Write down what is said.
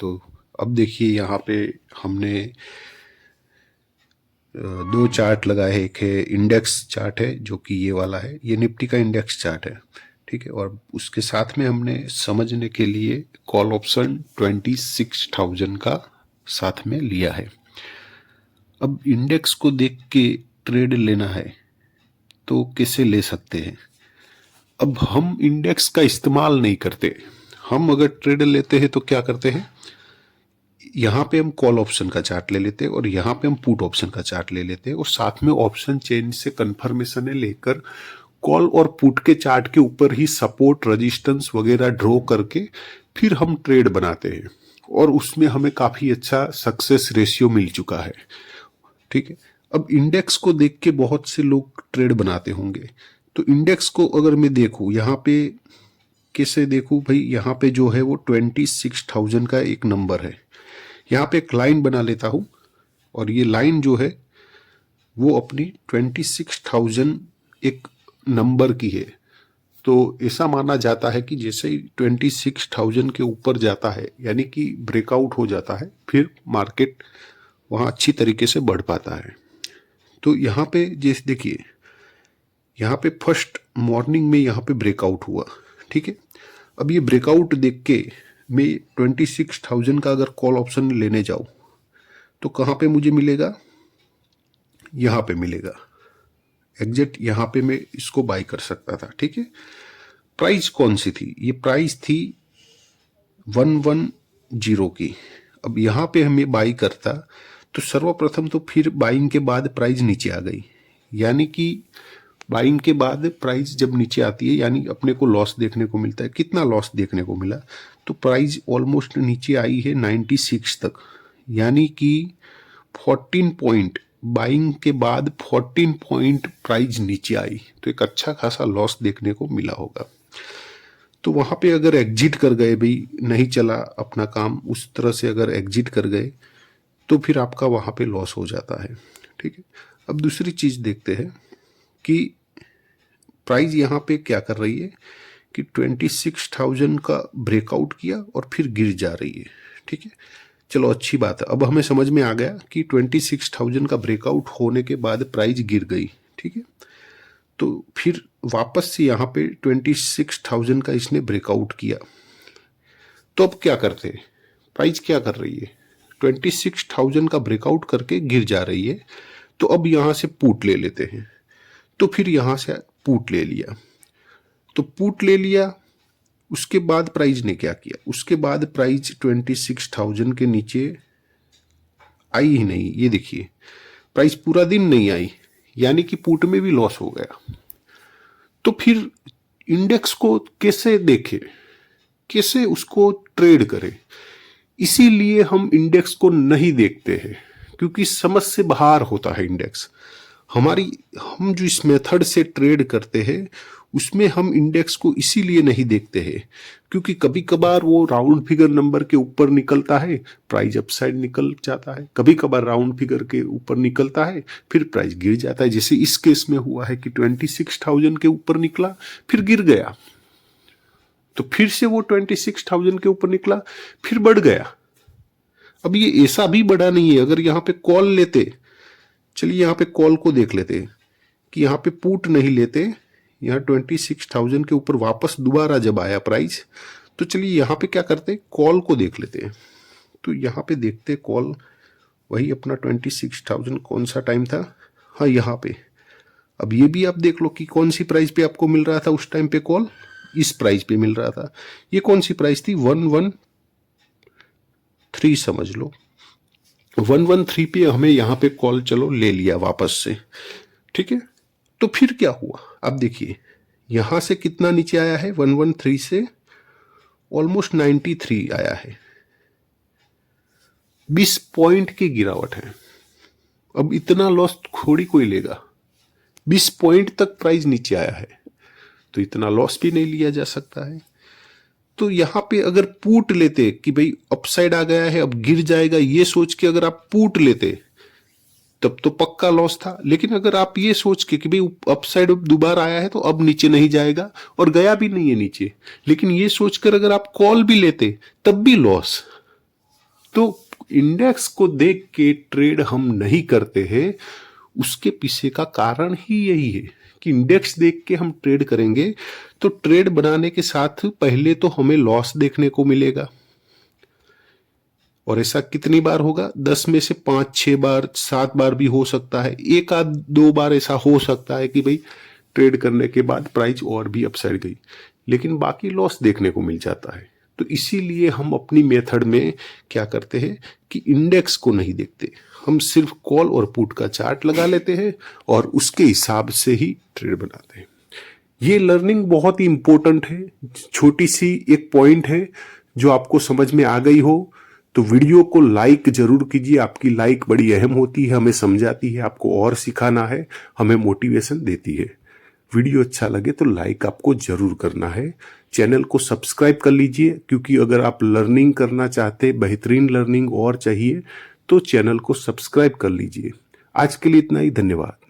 तो अब देखिए यहाँ पे हमने दो चार्ट लगाए हैं। एक है इंडेक्स चार्ट है जो कि ये वाला है, ये निफ्टी का इंडेक्स चार्ट है, ठीक है। और उसके साथ में हमने समझने के लिए कॉल ऑप्शन 26,000 का साथ में लिया है। अब इंडेक्स को देख के ट्रेड लेना है तो कैसे ले सकते हैं? अब हम इंडेक्स का इस्तेमाल नहीं करते। हम अगर ट्रेड लेते हैं तो क्या करते हैं, यहाँ पे हम कॉल ऑप्शन का चार्ट ले लेते हैं और यहाँ पे हम पुट ऑप्शन का चार्ट ले लेते हैं और साथ में ऑप्शन चेंज से कंफर्मेशन लेकर कॉल और पुट के चार्ट के ऊपर ही सपोर्ट रेजिस्टेंस वगैरह ड्रॉ करके फिर हम ट्रेड बनाते हैं और उसमें हमें काफ़ी अच्छा सक्सेस रेशियो मिल चुका है, ठीक है। अब इंडेक्स को देख के बहुत से लोग ट्रेड बनाते होंगे, तो इंडेक्स को अगर मैं देखूँ यहाँ पे कैसे देखूँ भाई, यहाँ पे जो है वो 26,000 का एक नंबर है। यहाँ पे एक लाइन बना लेता हूँ और ये लाइन जो है वो अपनी 26,000 एक नंबर की है। तो ऐसा माना जाता है कि जैसे ही 26,000 के ऊपर जाता है यानी कि ब्रेकआउट हो जाता है, फिर मार्केट वहाँ अच्छी तरीके से बढ़ पाता है। तो यहाँ पे जैसे देखिए, यहाँ पे फर्स्ट मॉर्निंग में यहाँ पे ब्रेकआउट हुआ, ठीक है। अब ये ब्रेकआउट देख के मैं 26,000 का अगर कॉल ऑप्शन लेने जाऊँ तो कहाँ पे मुझे मिलेगा, यहाँ पे मिलेगा। एग्जैक्ट यहाँ पे मैं इसको बाय कर सकता था, ठीक है। प्राइस कौन सी थी, ये प्राइस थी 110 की। अब यहाँ पे हमें बाई करता तो सर्वप्रथम तो फिर बाइंग के बाद प्राइस नीचे आ गई, यानी कि बाइंग के बाद प्राइस जब नीचे आती है यानी अपने को लॉस देखने को मिलता है। कितना लॉस देखने को मिला, तो प्राइस ऑलमोस्ट नीचे आई है 96 तक, यानी कि 14 पॉइंट बाइंग के बाद 14 पॉइंट प्राइस नीचे आई, तो एक अच्छा खासा लॉस देखने को मिला होगा। तो वहाँ पे अगर एग्जिट कर गए, भाई नहीं चला अपना काम उस तरह से, अगर एग्जिट कर गए तो फिर आपका वहाँ पे लॉस हो जाता है, ठीक है। अब दूसरी चीज़ देखते हैं कि प्राइस यहाँ पे क्या कर रही है कि 26,000 का ब्रेकआउट किया और फिर गिर जा रही है, ठीक है। चलो अच्छी बात है, अब हमें समझ में आ गया कि 26,000 का ब्रेकआउट होने के बाद प्राइस गिर गई, ठीक है। तो फिर वापस से यहाँ पे 26,000 का इसने ब्रेकआउट किया, तो अब क्या करते हैं, प्राइस क्या कर रही है, 26,000 का ब्रेकआउट करके गिर जा रही है। तो अब यहाँ से पुट ले लेते हैं, तो फिर यहाँ से पुट ले लिया, तो पुट ले लिया। उसके बाद प्राइस ने क्या किया, उसके बाद प्राइस 26,000 के नीचे आई ही नहीं। ये देखिए प्राइस पूरा दिन नहीं आई, यानी कि पुट में भी लॉस हो गया। तो फिर इंडेक्स को कैसे देखें, कैसे उसको ट्रेड करें? इसीलिए हम इंडेक्स को नहीं देखते हैं, क्योंकि समझ से बाहर होता है इंडेक्स। हम जो इस मेथड से ट्रेड करते हैं उसमें हम इंडेक्स को इसीलिए नहीं देखते हैं क्योंकि कभी कभार वो राउंड फिगर नंबर के ऊपर निकलता है, प्राइस अपसाइड निकल जाता है, कभी कभार राउंड फिगर के ऊपर निकलता है फिर प्राइस गिर जाता है। जैसे इस केस में हुआ है कि 26,000 के ऊपर निकला फिर गिर गया, तो फिर से वो 26,000 के ऊपर निकला फिर बढ़ गया। अब ये ऐसा भी बढ़ा नहीं है। अगर यहाँ पे कॉल लेते, चलिए यहाँ पे कॉल को देख लेते हैं कि यहाँ पे पुट नहीं लेते, यहाँ 26,000 के ऊपर वापस दोबारा जब आया प्राइस, तो चलिए यहाँ पे क्या करते, कॉल को देख लेते हैं। तो यहाँ पे देखते कॉल, वही अपना 26,000 कौन सा टाइम था, हाँ यहाँ पे। अब ये भी आप देख लो कि कौन सी प्राइस पे आपको मिल रहा था उस टाइम पे कॉल, इस प्राइस पे मिल रहा था। ये कौन सी प्राइस थी, 113 समझ लो, 113 पे हमें यहाँ पे कॉल चलो ले लिया वापस से, ठीक है। तो फिर क्या हुआ, अब देखिए यहां से कितना नीचे आया है, 113 से ऑलमोस्ट 93 आया है, 20 पॉइंट की गिरावट है। अब इतना लॉस थोड़ी कोई लेगा, 20 पॉइंट तक प्राइस नीचे आया है तो इतना लॉस भी नहीं लिया जा सकता है। तो यहां पे अगर पुट लेते कि भाई अपसाइड आ गया है अब गिर जाएगा, ये सोच के अगर आप पुट लेते तब तो पक्का लॉस था। लेकिन अगर आप ये सोच के कि भाई अपसाइड दोबारा आया है तो अब नीचे नहीं जाएगा, और गया भी नहीं है नीचे, लेकिन ये सोचकर अगर आप कॉल भी लेते तब भी लॉस। तो इंडेक्स को देख के ट्रेड हम नहीं करते हैं, उसके पीछे का कारण ही यही है कि इंडेक्स देख के हम ट्रेड करेंगे तो ट्रेड बनाने के साथ पहले तो हमें लॉस देखने को मिलेगा, और ऐसा कितनी बार होगा? 10 में से 5-6 बार, 7 बार भी हो सकता है, एक आध 2 बार ऐसा हो सकता है कि भाई ट्रेड करने के बाद प्राइस और भी अपसाइड गई, लेकिन बाकी लॉस देखने को मिल जाता है। तो इसीलिए हम अपनी मेथड में क्या करते हैं कि इंडेक्स को नहीं देखते, हम सिर्फ कॉल और पुट का चार्ट लगा लेते हैं और उसके हिसाब से ही ट्रेड बनाते हैं। ये लर्निंग बहुत ही इंपॉर्टेंट है, छोटी सी एक पॉइंट है, जो आपको समझ में आ गई हो तो वीडियो को लाइक जरूर कीजिए। आपकी लाइक बड़ी अहम होती है, हमें समझाती है, आपको और सिखाना है, हमें मोटिवेशन देती है। वीडियो अच्छा लगे तो लाइक आपको जरूर करना है। चैनल को सब्सक्राइब कर लीजिए, क्योंकि अगर आप लर्निंग करना चाहते, बेहतरीन लर्निंग और चाहिए तो चैनल को सब्सक्राइब कर लीजिए। आज के लिए इतना ही, धन्यवाद।